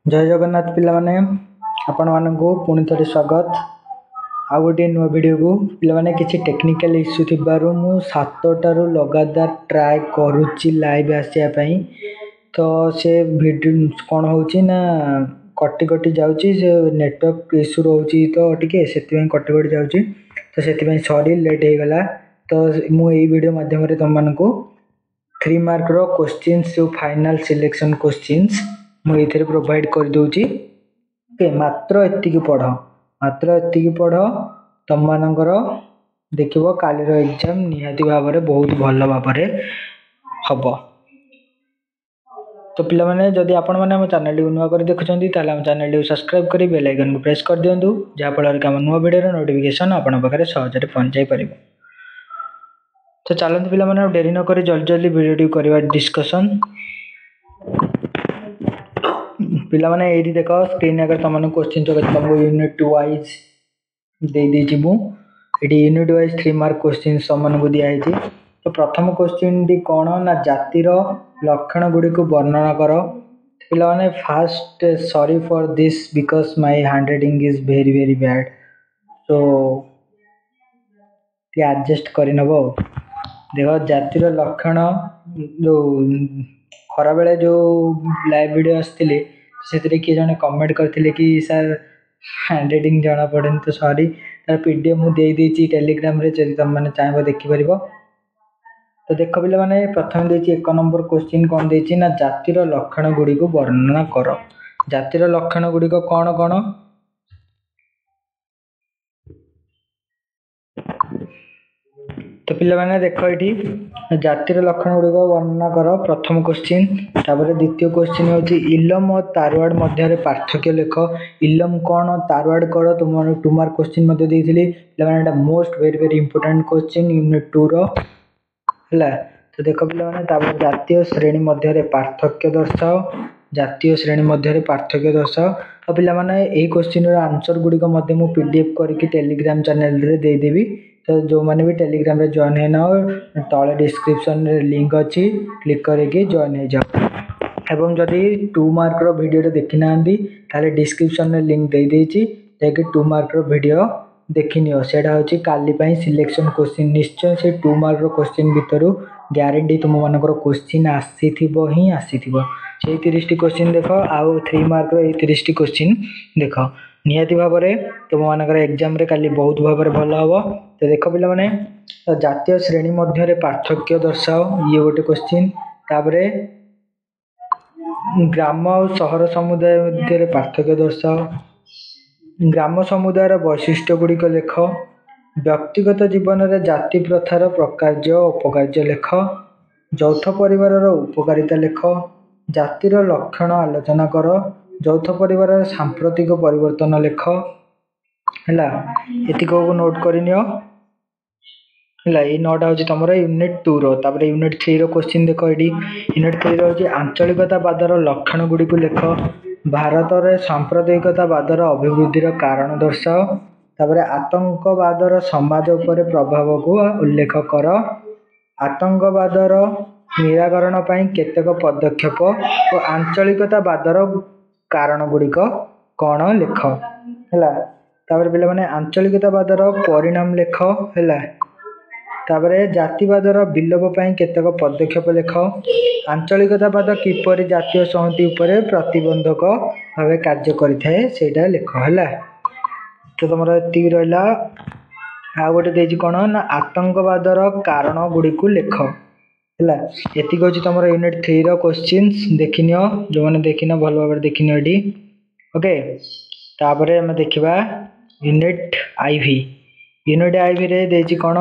जय जगन्नाथ पिला माने आपण मानकु पुणी थे स्वागत आ गोटे नुआ वीडियो को पिला माने किछि टेक्निकल इश्यू थिबारु मु 7टारू लगातार ट्राई करूची लाइव आसिया पई तो से वीडियो कोन होची ना कटि कटि जाउची से नेटवर्क इश्यू रहउची तो टिके सेति पई कटि कटि जाउची तो सेति पई सॉरी लेट हे गला तो मु एई वीडियो माध्यम रे तुम मानकु 3 मार्क रो क्वेश्चंस जो फाइनल सिलेक्शन क्वेश्चंस मु एथिरे प्रोवाइड कर दोची के मात्र एतिकी पढ़ तुम मानकर देखिबो कालीर एग्जाम निहाती भाव रे बहुत भल भाव रे हबो। तो पिला माने जदि आपण माने हम चैनल को नुआ कर देखुचंदी ताले हम चैनल को सब्सक्राइब करी बेल आइकन को प्रेस कर दियंतु जा फल रे हम नुआ वीडियो रो नोटिफिकेशन आपण पाखरे सहज रे पहुंच जाई परिबो। तो चलंतु पिला माने देरी न करी जल्दी जल्दी वीडियो करबा डिस्कशन। पिला माने एडी देखो स्क्रीन अगर तुमन क्वेश्चन तो तुमको यूनिट वाइज दे दी जिमु एडी यूनिट वाइज 3 मार्क क्वेश्चन समन को दिया है। तो प्रथम क्वेश्चन डी कोन ना जातिर लक्षण गुडी को वर्णना करो। पिला माने first sorry for this because my handwriting is very very bad so T adjust करि नबो। देखो जातिर लक्षण जो खरा बेले जो लाइव वीडियो आस्तिले से किए कमेंट करते कि सर हैंडराइटिंग जना पड़े तो सॉरी तार पीडीएफ मुझे देती टेलीग्राम रे जब तुम मैंने चाहे देखिपर। तो देख पिला माने प्रथम देती 1 नंबर क्वेश्चन कौन देती ना जातिर लक्षण गुडी को वर्णना कर। जातिर लक्षण गुडी को कौन कौन तो पिला माने देख ये जातिर लक्षण गुडी को वर्णना कर प्रथम क्वेश्चन। तापर द्वितीय क्वेश्चन होची इलम और तारवाड़ मध्य पार्थक्य लेख। इलम कौन तारवाड़ कौन तुम 2 मार्क क्वेश्चन मध्य देथिली पिला माने एटा most very very important question unit 2 रो हला। तो देखो पिला माने तापर जातीय श्रेणी मध्य रे पार्थक्य दर्शाओ। जातीय श्रेणी मध्य रे पार्थक्य दर्शाओ। और पिला माने एई क्वेश्चन रो आंसर गुडी को मध्य मु पीडीएफ करके टेलीग्राम चैनल रे दे देबी। तो जो माने भी टेलीग्राम रे जॉइन है ना तळे डिस्क्रिप्शन रे लिंक अछि क्लिक करके जॉइन हो जाओ। एवं जदि 2 मार्क रो वीडियो रे देखि नांदी ताले डिस्क्रिप्शन रे लिंक दे देछि जेके 2 मार्क रो वीडियो देखिनियो सेडा होछि काली पई सिलेक्शन क्वेश्चन निश्चय से 2 मार्क रो क्वेश्चन भितरु गारंटी तुम मानकर क्वेश्चन आसीथिबो ही आसीथिबो। से 30 टी क्वेश्चन देखो आउ 3 मार्क रो 30 टी क्वेश्चन देखो निहाती भाव रे तुम मानकर एग्जाम रे काली बहुत भाव रे भलो हबो। तो देखो पिला माने जातीय श्रेणी मध्य रे पार्थक्य दर्शाओ ये गोटे क्वेश्चन। तापरे ग्राम और शहर समुदाय मध्य पार्थक्य दर्शाओ। ग्राम समुदायर वैशिष्ट्य गुड़िक लेख। व्यक्तिगत जीवन में जाति प्रथार प्रकार्य उपकार्य लेख। यौथ परिवार उपकारिता लेख। जातिर लक्षण आलोचना कर। यौथ परिवार सांप्रतिक परिवर्तन लेख है एतिक नोट करनियो है। ये 9टा हूँ तुम यूनिट 2 रो। तापर यूनिट 3 रो क्वेश्चन देख ये यूनिट 3 रो आंचलिकतावादर लक्षण गुडी को लेख। भारत रे सांप्रदायिकतावादर अभिवृद्धि कारण दर्शाओ। तापर आतंकवादर समाज उपर प्रभाव को उल्लेख कर। आतंकवादर निराकरण पई केतेक पदक्षेप और आंचलिकतावादर कारण गुडिक कौन लेख है। तापर पिला माने आंचलिकतावादर परिणाम लेख है। तापर जातिवादर विलोप पई केतेक पदक्षेप लेख। आंचलिकतावाद किपरि जातीय संहति उपरे प्रतिबंधक भाव कार्य करिथाए सेटा लेख है। तो तुमर एति रहला आ गोटे देछि कोन ना आतंकवादर कारण गुडी को लेख है। एति होछि तुमर यूनिट 3 रो क्वेश्चंस देखिनियो जो माने देखिनो भलो भाबरे देखिनियो एडी ओके। तापर हम देखिबा यूनिट आईवी। यूनिट आईवी रे देछि कोन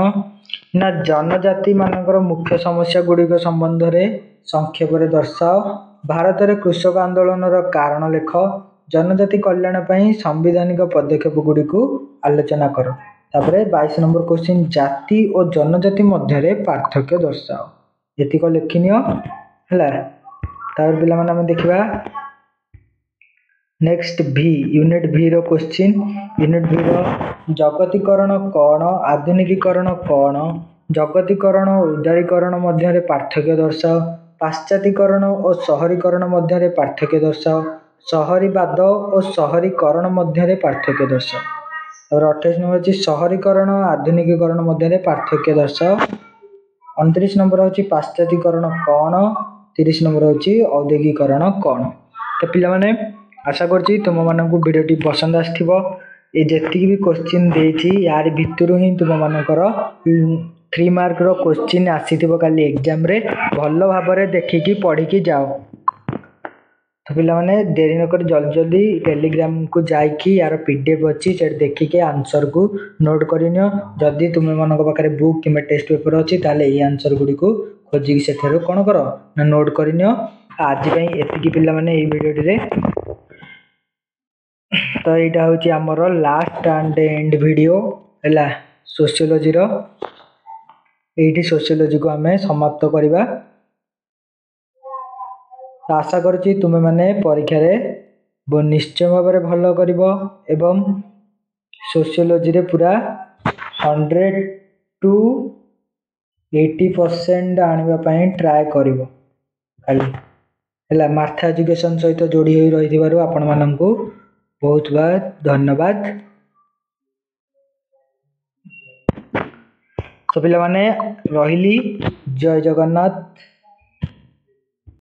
ना जनजाति मानकर मुख्य समस्या गुडी को संबंध रे संक्षेप रे दर्शाओ। भारत रे कृषक आंदोलन रो कारण लेख। जनजाति कल्याण पई संवैधानिक पदक्षेप गुडी को आलोचना करो। तापर 22 नंबर क्वेश्चन जाति और जनजाति मध्य रे पार्थक्य दर्शाओ एति को लिखिनियो हला। तापर पिला माने हम देखिबा नेक्स्ट भी यूनिट भी रो क्वेश्चन। यूनिट भी रो जगतीकरण कौन आधुनिकीकरण कौन जगतीकरण और उदारीकरण मध्य पार्थक्य दर्शाओ। पाश्चातीकरण और शहरीकरण मध्य पार्थक्य दर्शाओ। ସହରୀବାଦ ଓ ସହରୀକରଣ ମଧ୍ୟରେ ପାର୍ଥକ୍ୟ ଦର୍ଶାଅ। ତାପରେ 28 ନମ୍ବର ହେଉଛି ସହରୀକରଣ ଆଧୁନିକୀକରଣ ମଧ୍ୟରେ ପାର୍ଥକ୍ୟ ଦର୍ଶାଅ। 29 ନମ୍ବର ହେଉଛି ପାଶ୍ଚାତ୍ୟକରଣ କ'ଣ, 30 ନମ୍ବର ହେଉଛି ଔଦ୍ୟୋଗିକରଣ କ'ଣ। ତ ପିଲାମାନେ ଆଶା କରୁଛି ତୁମମାନଙ୍କୁ ଭିଡ଼ିଓଟି ପସନ୍ଦ ଆସିଥିବ। ଏ ଯେତିକି ବି କୋଶ୍ଚିନ୍ ଦେଇଛି ୟାରି ଭିତରୁ ହିଁ ତୁମମାନଙ୍କର 3 ମାର୍କର କୋଶ୍ଚିନ୍ ଆସିଥିବ କାଲି ଏକ୍ଜାମ୍ରେ। ଭଲ ଭାବରେ ଦେଖିକି ପଢ଼ିକି ଯାଅ। ତ ପିଲାମାନେ ଡେରି ନକରି ଜଲ୍ଦି ଜଲ୍ଦି ଟେଲିଗ୍ରାମକୁ ଯାଇକି ୟାର PDF ଅଛି ସେଠି ଦେଖିକି ଆନ୍ସର୍କୁ ନୋଟ୍ କରିନିଅ। ଯଦି ତୁମମାନଙ୍କ ପାଖରେ ବୁକ୍ କିମ୍ବା ଟେଷ୍ଟ ପେପର୍ ଅଛି ତାହେଲେ ଏଇ ଆନ୍ସର୍ ଗୁଡ଼ିକୁ ଖୋଜିକି ସେଠାରୁ କ'ଣ କର ନା ନୋଟ୍ କରିନିଅ। ଆଜି ପାଇଁ ଏତିକି ପିଲାମାନେ ଏଇ ଭିଡ଼ିଓଟିରେ। ତ ଏଇଟା ହେଉଛି ଆମର ଲାଷ୍ଟ ଆଣ୍ଡ ଏଣ୍ଡ ଭିଡ଼ିଓ ହେଲା ସୋସିଓଲୋଜିର। ଏଇଠି ସୋସିଓଲୋଜିକୁ ଆମେ ସମାପ୍ତ କରିବା। ତ ଆଶା କରୁଛି ତୁମେମାନେ ପରୀକ୍ଷାରେ ନିଶ୍ଚୟ ଭାବରେ ଭଲ କରିବ ଏବଂ ସୋସିଓଲୋଜିରେ ପୁରା 100 to 80% ଆଣିବା ପାଇଁ ଟ୍ରାଏ କରିବ କାଲି ହେଲା। ମାର୍ଥା ଏଜୁକେସନ୍ ସହିତ ଯୋଡ଼ି ହୋଇ ରହିଥିବାରୁ ଆପଣମାନଙ୍କୁ ବହୁତ ବହୁତ ଧନ୍ୟବାଦ। ତ ପିଲାମାନେ ରହିଲି, ଜୟ ଜଗନ୍ନାଥ।